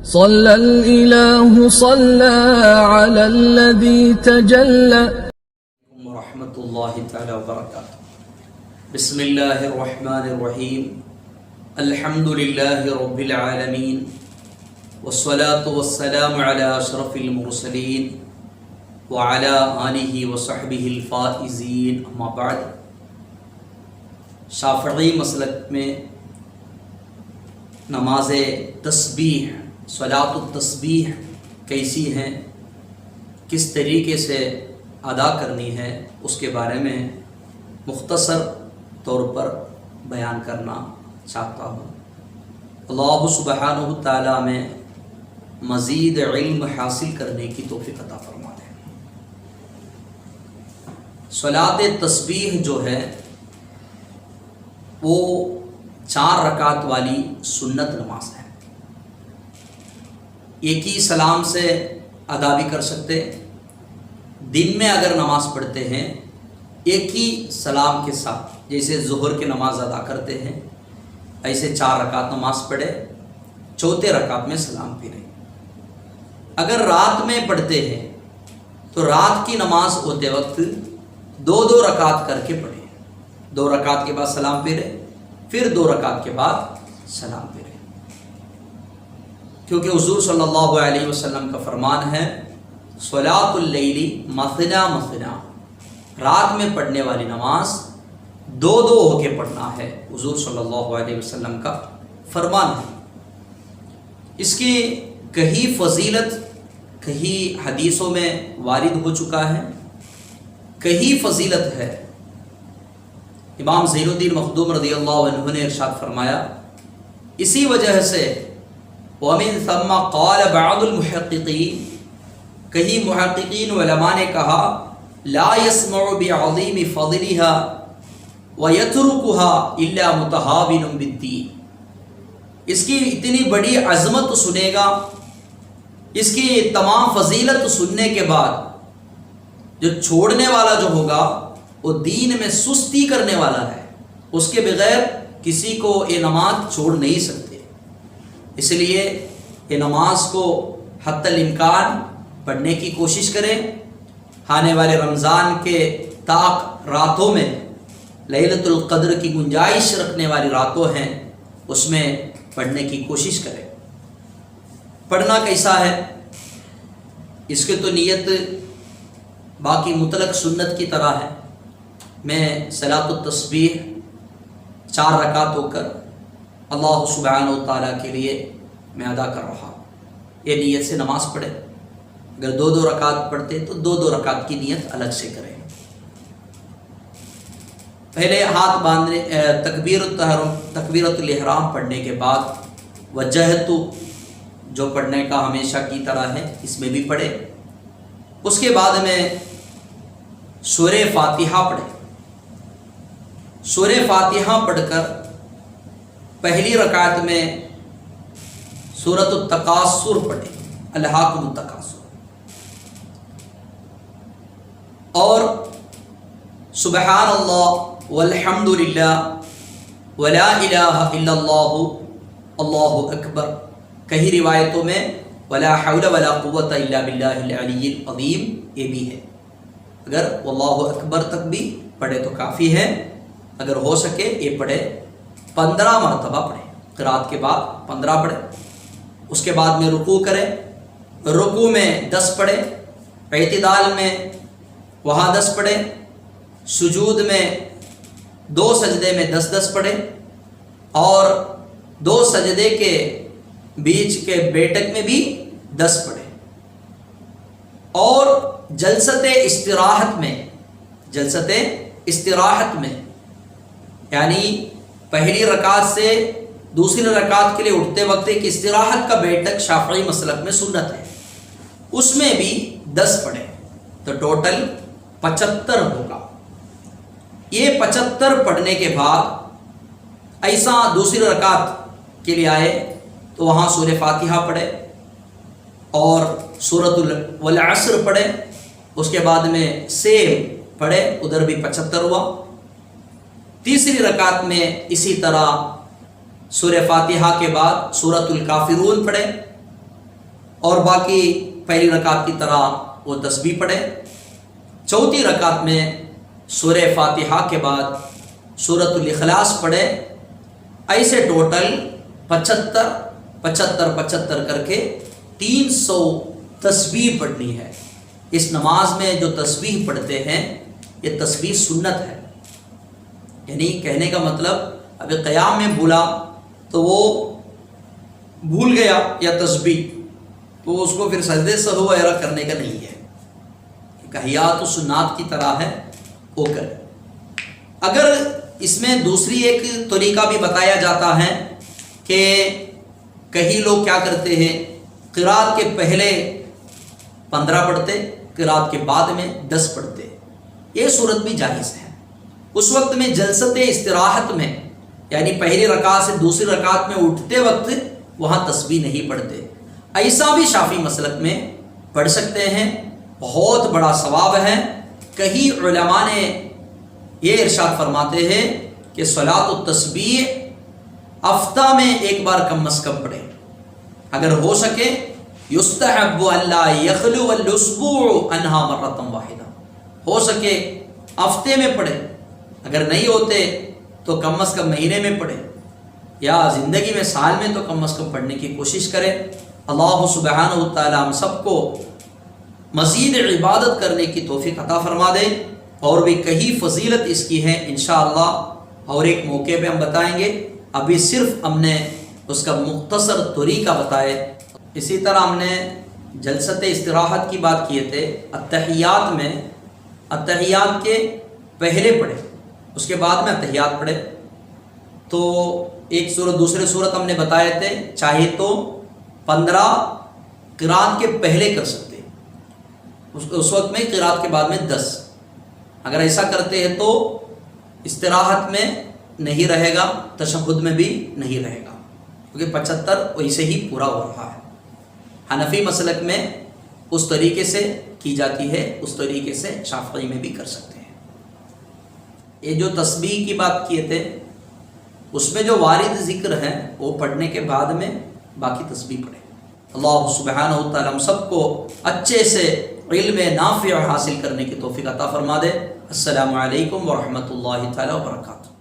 صلى الإله صلى على الذي تجلى ورحمۃ اللہ تعالی وبرکاتہ۔ بسم اللہ الرحمن الرحیم، الحمد للہ رب العالمین، والصلاة والسلام علی اشرف المرسلین وعلی آلہ وصحبہ الفائزین، اما بعد۔ شافعی مسلک میں نماز تسبیح، صلاۃ التسبیح کیسی ہیں، کس طریقے سے ادا کرنی ہے، اس کے بارے میں مختصر طور پر بیان کرنا چاہتا ہوں۔ اللہ سبحانہ تعالیٰ میں مزید علم حاصل کرنے کی توفیق عطا فرما دے۔ صلاۃ تسبیح جو ہے وہ 4 رکعت والی سنت نماز ہے۔ ایک ہی سلام سے ادا بھی کر سکتے، دن میں اگر نماز پڑھتے ہیں ایک ہی سلام کے ساتھ، جیسے ظہر کی نماز ادا کرتے ہیں ایسے 4 رکعت نماز پڑھے، چوتھے رکعت میں سلام پھیرے۔ اگر رات میں پڑھتے ہیں تو رات کی نماز ہوتے وقت 2 رکعت کر کے پڑھے، 2 رکعت کے بعد سلام پھیرے، پھر 2 رکعت کے بعد سلام پھیرے، کیونکہ حضور صلی اللہ علیہ وسلم کا فرمان ہے صلاۃ اللیل مثنی مثنی، رات میں پڑھنے والی نماز 2 ہو کے پڑھنا ہے، حضور صلی اللہ علیہ وسلم کا فرمان ہے۔ اس کی کئی فضیلت کئی حدیثوں میں وارد ہو چکا ہے، کئی فضیلت ہے۔ امام زین الدین مخدوم رضی اللہ عنہ نے ارشاد فرمایا، اسی وجہ سے وَمِن ثم قال بعض المحققین، کئی محققین علماء نے کہا لا يسمع بعظیم فضلها ويتركها الا متهاون بالدین، اس کی اتنی بڑی عظمت سنے گا، اس کی تمام فضیلت سننے کے بعد جو چھوڑنے والا جو ہوگا وہ دین میں سستی کرنے والا ہے، اس کے بغیر کسی کو یہ نماز چھوڑ نہیں سکتے۔ اس لیے یہ نماز کو حتی الامکان پڑھنے کی کوشش کریں۔ آنے والے رمضان کے طاق راتوں میں لیلۃ القدر کی گنجائش رکھنے والی راتوں ہیں، اس میں پڑھنے کی کوشش کریں۔ پڑھنا کیسا ہے، اس کی تو نیت باقی مطلق سنت کی طرح ہے۔ میں صلاۃ التسبیح 4 رکعت ہو کر اللہ سبحانہ و تعالیٰ کے لیے میں ادا کر رہا ہوں، یہ نیت سے نماز پڑھے۔ اگر 2 رکعت پڑھتے تو 2 رکعت کی نیت الگ سے کریں۔ پہلے ہاتھ باندھنے، تکبیرۃ الاحرام پڑھنے کے بعد وجہت جو پڑھنے کا ہمیشہ کی طرح ہے اس میں بھی پڑھے۔ اس کے بعد میں سورہ فاتحہ پڑھے۔ سورہ فاتحہ پڑھ کر پہلی رکعت میں سورۃ التکاثر پڑھے، الہاکم التکاثر، اور سبحان اللہ والحمد للہ ولا الہ الا اللہ اللہ اکبر، کئی روایتوں میں ولا حول ولا قوت الا باللہ العلی العظیم یہ بھی ہے۔ اگر واللہ اکبر تک بھی پڑھے تو کافی ہے، اگر ہو سکے یہ پڑھے 15 مرتبہ پڑھے، قرات کے بعد 15 پڑھے۔ اس کے بعد میں رکوع کرے، رکوع میں 10 پڑھے، اعتدال میں وہاں 10 پڑھے، سجود میں 2 سجدے میں 10 پڑھے، اور 2 سجدے کے بیچ کے بیٹھک میں بھی 10 پڑھے، اور جلسۃ استراحت میں یعنی پہلی رکعت سے دوسری رکعت کے لیے اٹھتے وقت ایک استراحت کا بیٹھک شافعی مسلک میں سنت ہے، اس میں بھی 10 پڑھے، تو ٹوٹل 75 ہوگا۔ یہ 75 پڑھنے کے بعد ایسا دوسری رکعت کے لیے آئے تو وہاں سورہ فاتحہ پڑھے اور سورۃ والعصر پڑھے، اس کے بعد میں سیم پڑھے، ادھر بھی 75 ہوا۔ تیسری رکعت میں اسی طرح سورہ فاتحہ کے بعد سورۃ الکافرون پڑھے، اور باقی پہلی رکعت کی طرح وہ تسبیح پڑھے. چوتھی رکعت میں سورہ فاتحہ کے بعد سورۃ الاخلاص پڑھے. ایسے ٹوٹل 75 کر کے 300 تسبیح پڑھنی ہے. اس نماز میں جو تسبیح پڑھتے ہیں یہ تسبیح سنت ہے. یعنی کہنے کا مطلب ابھی قیام میں بھولا تو وہ بھول گیا یا تسبیح، تو اس کو پھر سجدے سہو وغیرہ کرنے کا نہیں ہے. تحیات و سنات کی طرح ہے وہ کرے. اگر اس میں دوسری ایک طریقہ بھی بتایا جاتا ہے کہ کئی لوگ کیا کرتے ہیں، قرات کے پہلے 15 پڑھتے، قرات کے بعد میں 10 پڑھتے. یہ صورت بھی جائز ہے. اس وقت میں جلسۃ استراحت میں یعنی پہلی رکعت سے دوسری رکعت میں اٹھتے وقت وہاں تسبیح نہیں پڑھتے. ایسا بھی شافعی مسلک میں پڑھ سکتے ہیں، بہت بڑا ثواب ہے. کئی علماء نے یہ ارشاد فرماتے ہیں کہ صلاۃ التسبیح ہفتہ میں ایک بار کم از کم پڑھیں. اگر ہو سکے یستحب الا یخلو الاسبوع عنہا مرۃ واحدہ، ہو سکے ہفتے میں پڑھیں. اگر نہیں ہوتے تو کم از کم مہینے میں پڑھیں، یا زندگی میں سال میں تو کم از کم پڑھنے کی کوشش کریں. اللہ سبحانہ و تعالی ہم سب کو مزید عبادت کرنے کی توفیق عطا فرما دے. اور بھی کئی فضیلت اس کی ہے انشاءاللہ، اور ایک موقع پہ ہم بتائیں گے. ابھی صرف ہم نے اس کا مختصر طریقہ بتائے. اسی طرح ہم نے جلسۃ استراحت کی بات کیے تھے. التحیات میں التحیات کے پہلے پڑھے، اس کے بعد میں التحیات پڑھے. تو ایک صورت دوسرے صورت ہم نے بتائے تھے، چاہے تو 15 قرات کے پہلے کر سکتے، اس وقت میں قرات کے بعد میں 10. اگر ایسا کرتے ہیں تو استراحت میں نہیں رہے گا، تشہد میں بھی نہیں رہے گا، کیونکہ 75 ویسے ہی پورا ہو رہا ہے. حنفی مسلک میں اس طریقے سے کی جاتی ہے، اس طریقے سے شافعی میں بھی کر سکتے ہیں. یہ جو تسبیح کی بات کیے تھے اس میں جو وارد ذکر ہے وہ پڑھنے کے بعد میں باقی تسبیح پڑھیں. اللہ سبحانہ و تعالی ہم سب کو اچھے سے علم نافع حاصل کرنے کی توفیق عطا فرما دے. السلام علیکم ورحمۃ اللہ تعالی وبرکاتہ.